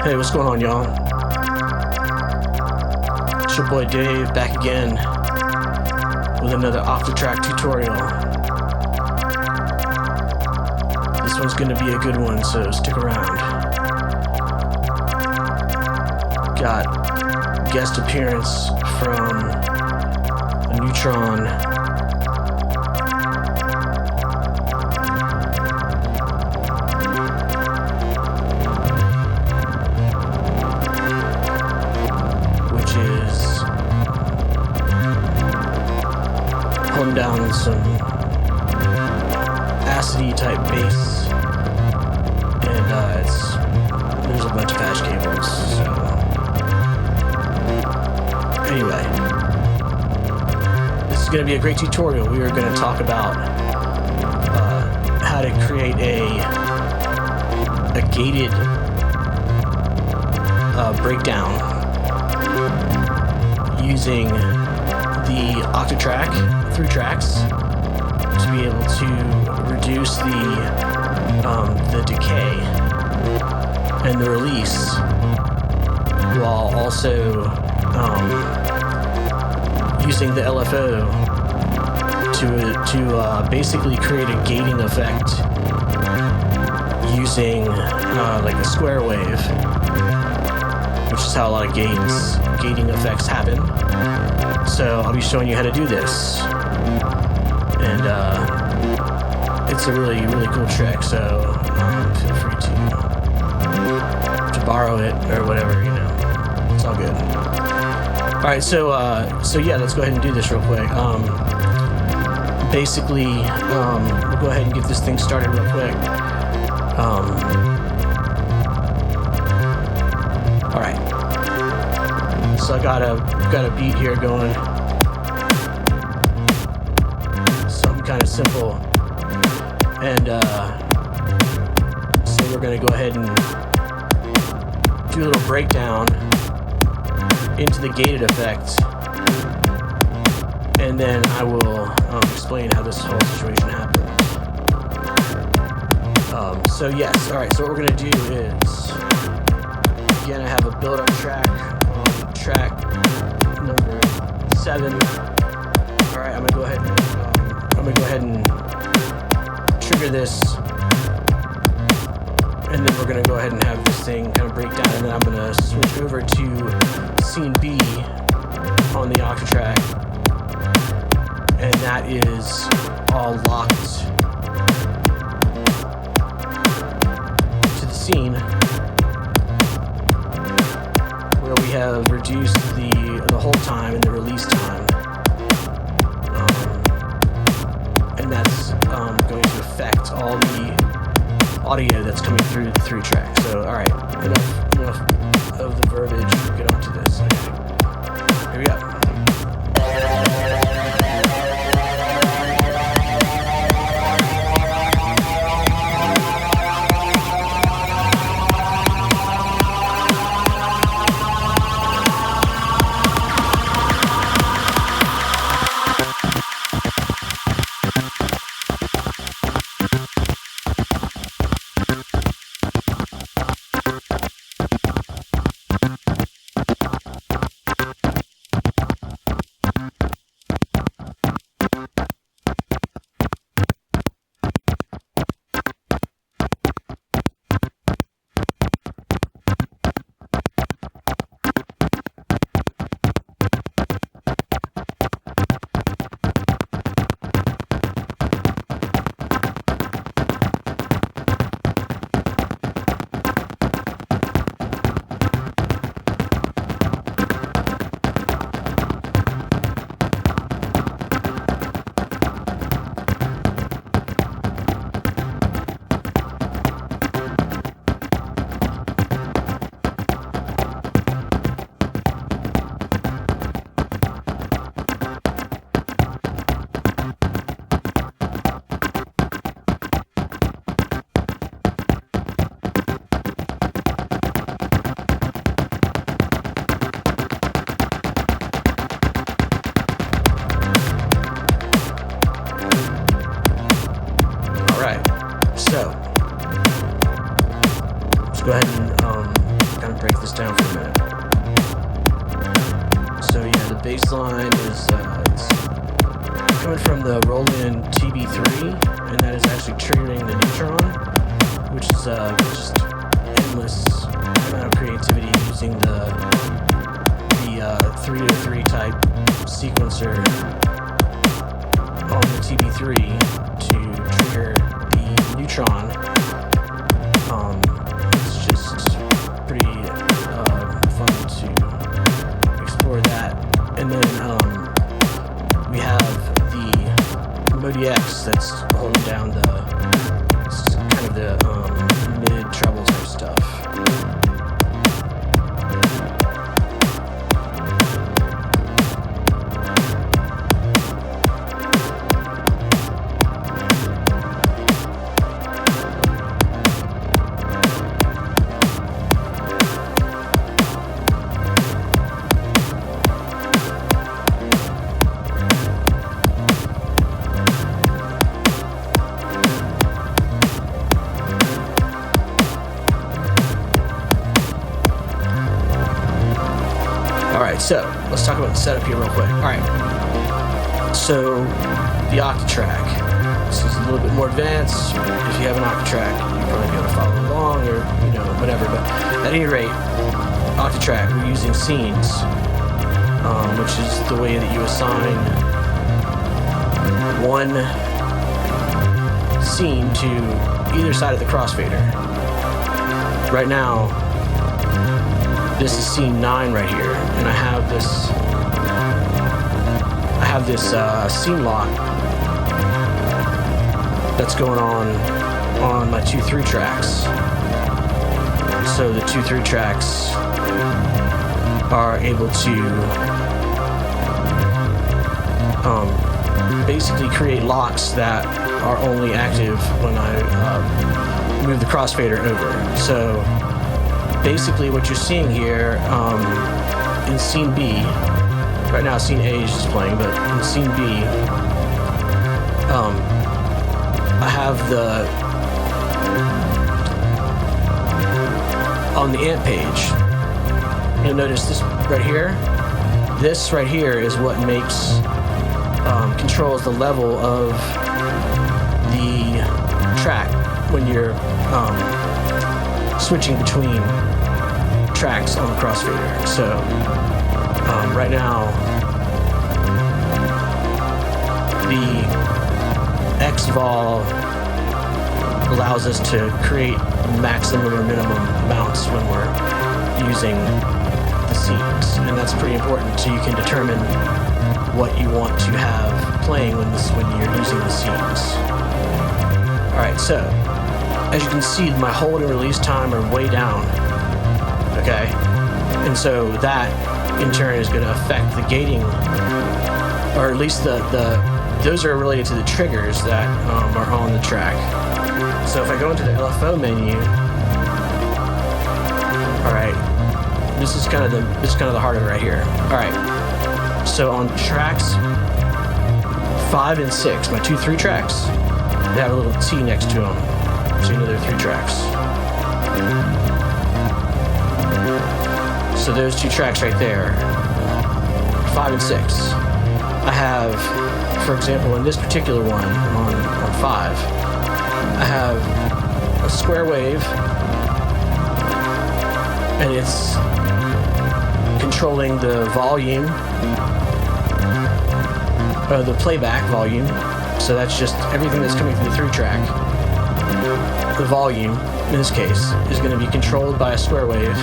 Hey, what's going on, y'all? It's your boy Dave back again with another Octatrack tutorial. This one's gonna be a good one, so stick around. Got guest appearance from a Neutron. Pulling down some acidy type bass, and there's a bunch of patch cables. So anyway, this is going to be a great tutorial. We are going to talk about how to create a gated breakdown using the Octatrack through tracks to be able to reduce the decay and the release, while also using the LFO to basically create a gating effect using like a square wave, which is how a lot of gating effects happen. So I'll be showing you how to do this, and it's a really cool trick. So feel free to borrow it or whatever, you know. It's all good. All right, so yeah, let's go ahead and do this real quick. Basically, we'll go ahead and get this thing started real quick. All right. So I got a beat here going, something kind of simple, and so we're gonna go ahead and do a little breakdown into the gated effect, and then I will explain how this whole situation happened. So yes, all right. So what we're gonna do is, again, I have a build-up track. Track number 7. All right, I'm gonna go ahead and trigger this, and then we're gonna go ahead and have this thing kind of break down, and then I'm gonna switch over to scene B on the Octatrack, and that is all locked to the scene, where we have reduced the hold time and the release time, and that's going to affect all the audio that's coming through the through track. So, all right, enough of the verbiage. We'll get onto this. Okay, here we go. go ahead and kind of break this down for a minute. So yeah, the bass line is it's coming from the Roland TB3, and that is actually triggering the neutron, which is just endless amount of creativity using the 3-3 type sequencer on the TB3 to trigger the neutron. It's just pretty fun to explore that. And then we have the Modi X that's holding down kind of the mid treble type stuff. So, let's talk about the setup here real quick. Alright, so the Octatrack. This is a little bit more advanced. If you have an Octatrack, you're probably going to follow along or, whatever. But at any rate, Octatrack, we're using scenes, which is the way that you assign one scene to either side of the crossfader. Right now, this is scene 9 right here, and I have this scene lock that's going on my 2-3 tracks. So the 2-3 tracks are able to basically create locks that are only active when I move the crossfader over. So basically what you're seeing here in scene B, right now scene A is just playing, but in scene B, I have on the amp page, you'll notice this right here is what controls the level of the track when you're switching between tracks on the crossfader. So right now the X-Vol allows us to create maximum or minimum amounts when we're using the scenes, and that's pretty important so you can determine what you want to have playing when you're using the scenes. Alright, so as you can see, my hold and release time are way down. Okay? And so that, in turn, is going to affect the gating, or at least those are related to the triggers that are on the track. So if I go into the LFO menu, alright, this is kind of the heart of it right here. Alright, so on tracks 5 and 6, my 2-3 tracks, they have a little T next to them. So you know there are 3 tracks. So those 2 tracks right there, 5 and 6. I have, for example, in this particular one, on 5, I have a square wave, and it's controlling the volume, the playback volume. So that's just everything that's coming through the 3-track. The volume, in this case, is going to be controlled by a square wave,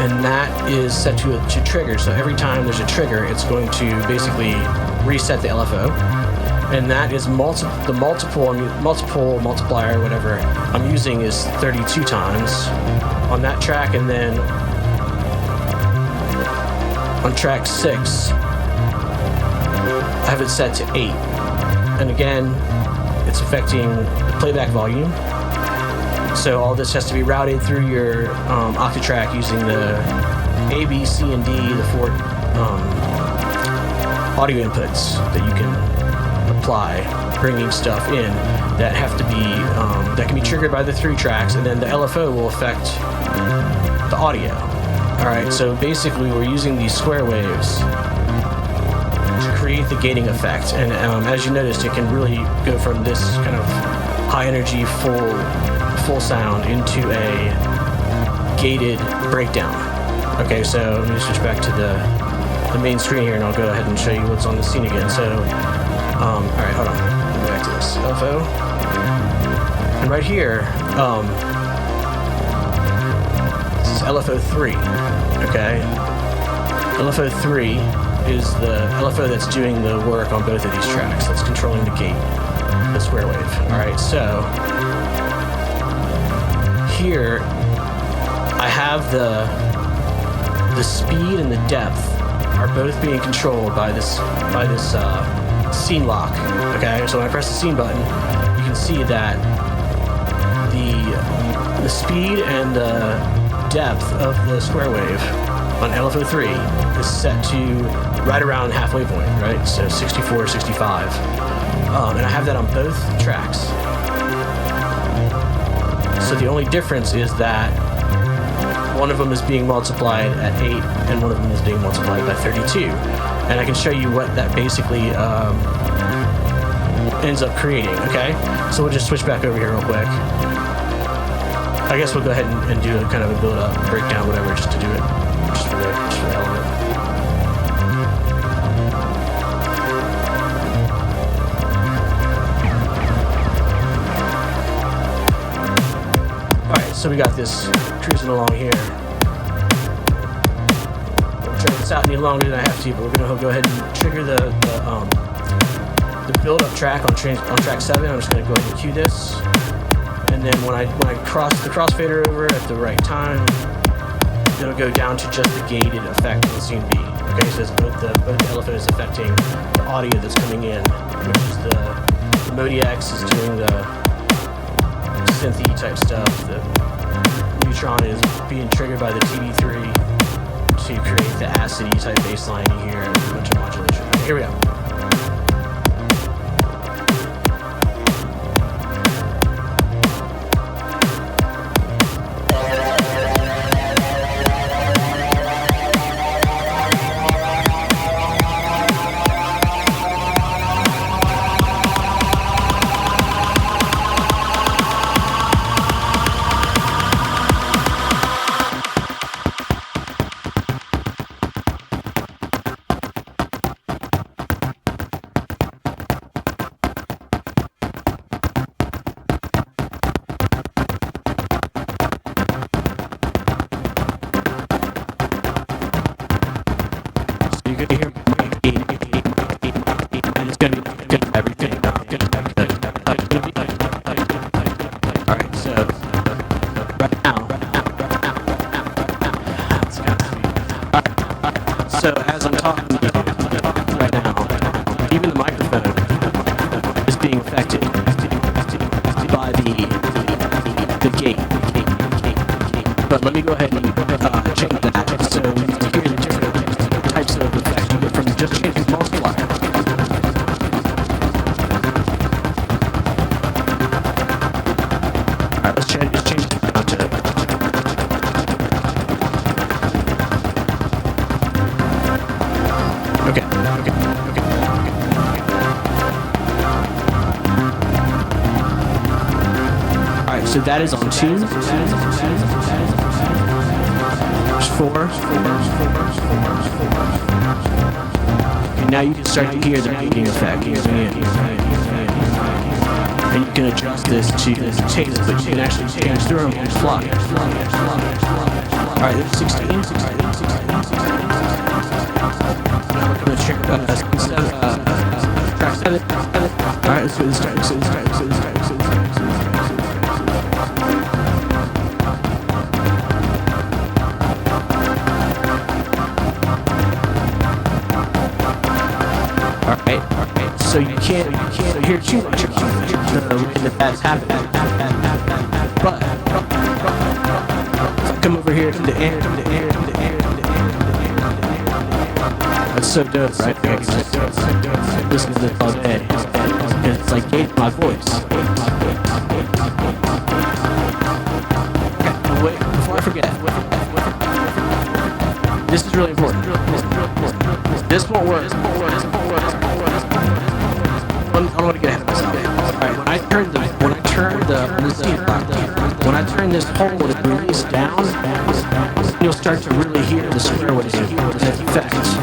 and that is set to trigger. So every time there's a trigger, it's going to basically reset the LFO, and that is the multiple multiplier, whatever I'm using, is 32 times on that track, and then on track 6, I have it set to 8, and again, it's affecting the playback volume. So all this has to be routed through your Octatrack using the A, B, C, and D, the 4 audio inputs that you can multiply, bringing stuff in that have to be that can be triggered by the 3 tracks, and then the LFO will affect the audio. All right, so basically we're using these square waves to create the gating effect, and as you noticed, it can really go from this kind of high energy full sound into a gated breakdown. Okay, so let me switch back to the main screen here, and I'll go ahead and show you what's on the scene again. So, all right, hold on. Let me go back to this LFO, and right here, this is LFO 3. Okay, LFO 3 is the LFO that's doing the work on both of these tracks. That's controlling the gate, the square wave. All right, so here I have the speed and the depth are both being controlled by this scene lock. Okay, so when I press the scene button, you can see that the speed and the depth of the square wave on LFO 3 is set to right around halfway point, right? So 64, 65, and I have that on both tracks. So the only difference is that one of them is being multiplied at 8, and one of them is being multiplied by 32. And I can show you what that basically ends up creating, okay? So we'll just switch back over here real quick. I guess we'll go ahead and do a kind of a build-up, breakdown, whatever, just to do it, just for the hell of it. So we got this cruising along here. Won't drag this out any longer than I have to, but we're gonna go ahead and trigger the build-up track on track 7. I'm just gonna go ahead and cue this, and then when I cross the crossfader over at the right time, it'll go down to just the gated effect on scene B. Okay, so it's both the LFOs affecting the audio that's coming in, which is the Modiax is doing the synthy type stuff. The Neutron is being triggered by the TB3 to create the acidy type bassline you hear and a bunch of modulation. Okay, here we go. So as I'm talking to you right now, even the microphone is being affected by the gate. But let me go ahead and change that so you can hear the different types of effects you get from just changing the multiplier. Alright, let's change it down to Okay. Alright, so that is on 2. There's 4. Okay, now you can start to hear the gating effect. And you can adjust this to change, but you can actually change through them on the fly. Alright, there's 16. Track 7. Alright, let's do this track. Alright, so you can't hear too much about the way that's happening. But if I come over here to the end, let's so dope, right? Listen to this all day. It's like gating my voice. Okay, wait, before I forget, this is really important. This won't work. I don't want to get ahead of myself. Alright, when I turn this whole release down, you'll start to really hear the square wave and its effects.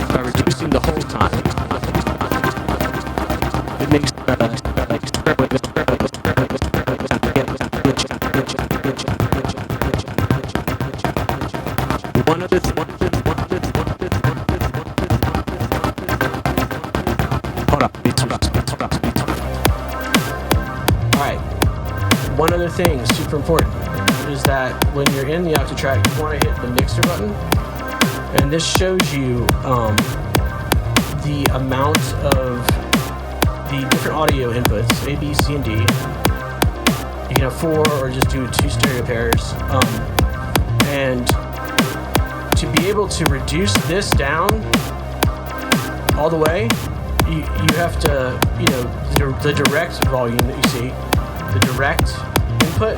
By reducing the hold time, it makes like square wave. One of the hold up. All right. One other thing, super important, is that when you're in the Octatrack, you want to hit the mixer button. And this shows you the amount of the different audio inputs, A, B, C, and D. You can have 4 or just do 2 stereo pairs. And to be able to reduce this down all the way, you have to, the direct volume that you see, the direct input,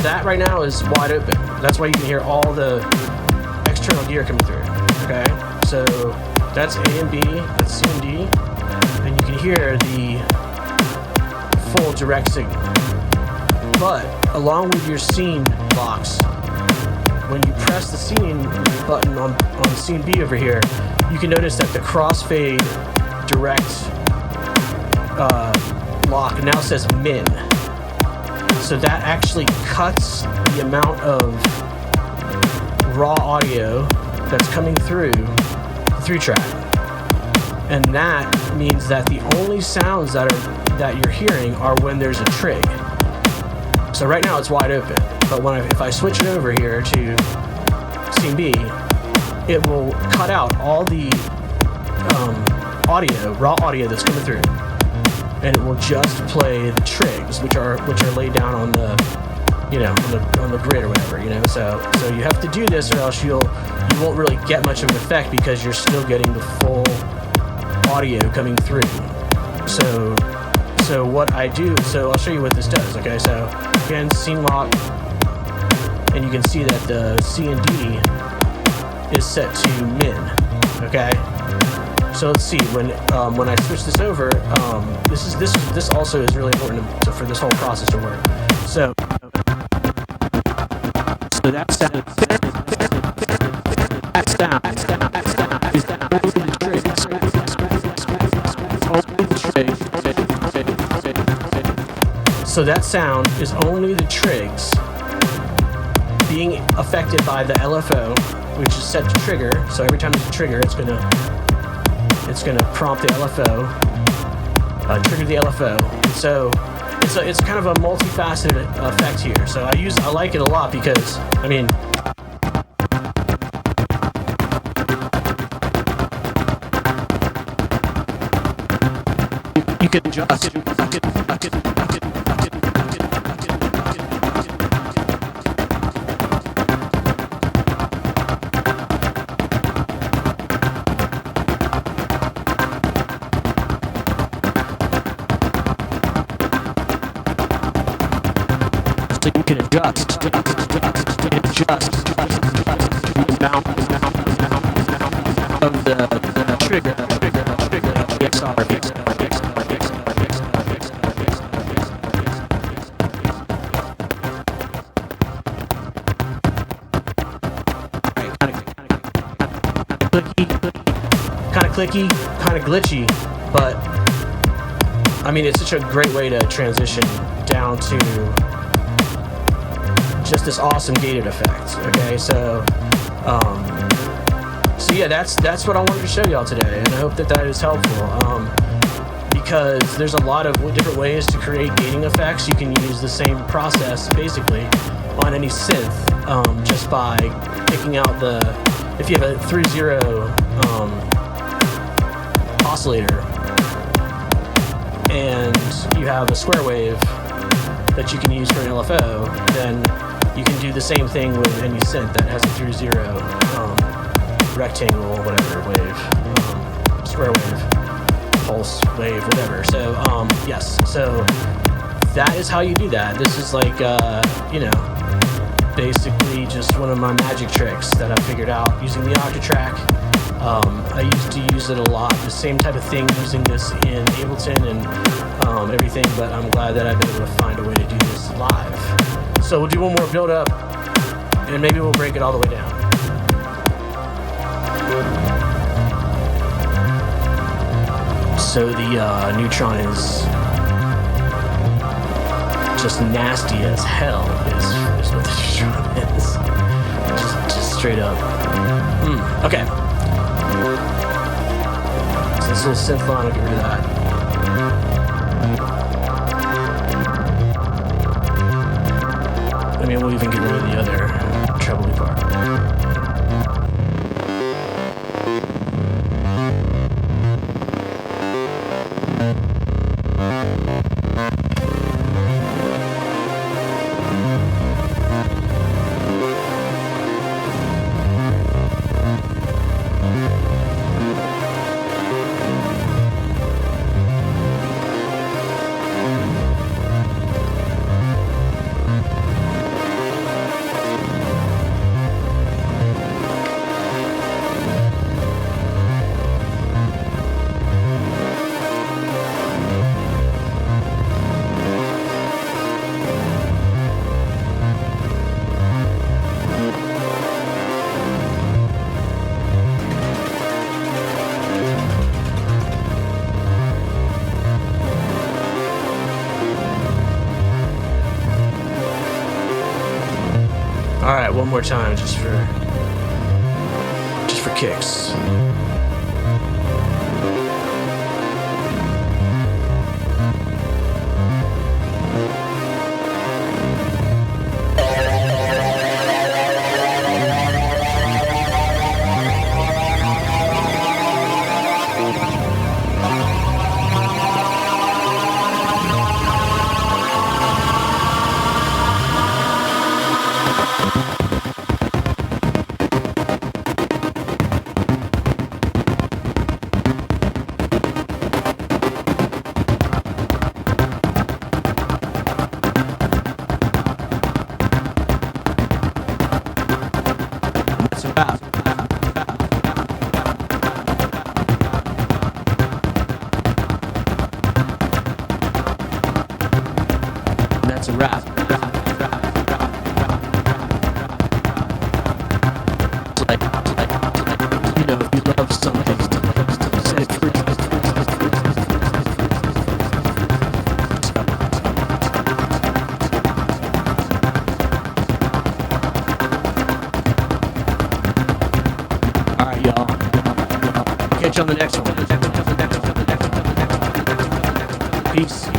that right now is wide open. That's why you can hear all the external gear coming through. Okay, so that's A and B, that's C and D, and you can hear the full direct signal. But along with your scene box, when you press the scene button on C and B over here, you can notice that the crossfade direct lock now says min. So that actually cuts the amount of raw audio that's coming through the 3-track. And that means that the only sounds that you're hearing are when there's a trig. So right now it's wide open, but if I switch it over here to C and B, it will cut out all the raw audio that's coming through. And it will just play the trigs, which are laid down on the, on the grid or whatever, So you have to do this, or else you won't really get much of an effect because you're still getting the full audio coming through. So what I do, I'll show you what this does. Okay, so again, scene lock, and you can see that the C and D is set to min. Okay. So let's see, when I switch this over, this also is really important for this whole process to work. So that sound is only the trigs. So that sound is only the trigs being affected by the LFO, which is set to trigger. So every time there's a trigger, it's gonna prompt the LFO, trigger the LFO. So it's kind of a multifaceted effect here. So I like it a lot because, you can adjust. So you can adjust the amount of the trigger. Kind of clicky, kind of glitchy, but I mean, it's such a great way to transition down to just this awesome gated effect. Okay, so yeah, that's what I wanted to show y'all today, and I hope that is helpful. Because there's a lot of different ways to create gating effects. You can use the same process basically on any synth, just by picking out if you have a 3-0 oscillator and you have a square wave that you can use for an LFO, then you can do the same thing with any synth that has a 3-0 rectangle, whatever wave, square wave, pulse wave, whatever. So yes, so that is how you do that. This is like basically just one of my magic tricks that I figured out using the Octatrack. I used to use it a lot, the same type of thing, using this in Ableton and everything, but I'm glad that I've been able to find a way to do this live. So we'll do one more build up and maybe we'll break it all the way down. So the neutron is just nasty as hell is what the neutron is. Just straight up. Okay. So this little synth line, I'll get rid of that. I mean, we'll even get rid of the other trebly part. All right, one more time, just for kicks. That's a wrap. Like, you know, if you love something, set it free. All right, y'all. Catch you on the next one. Peace.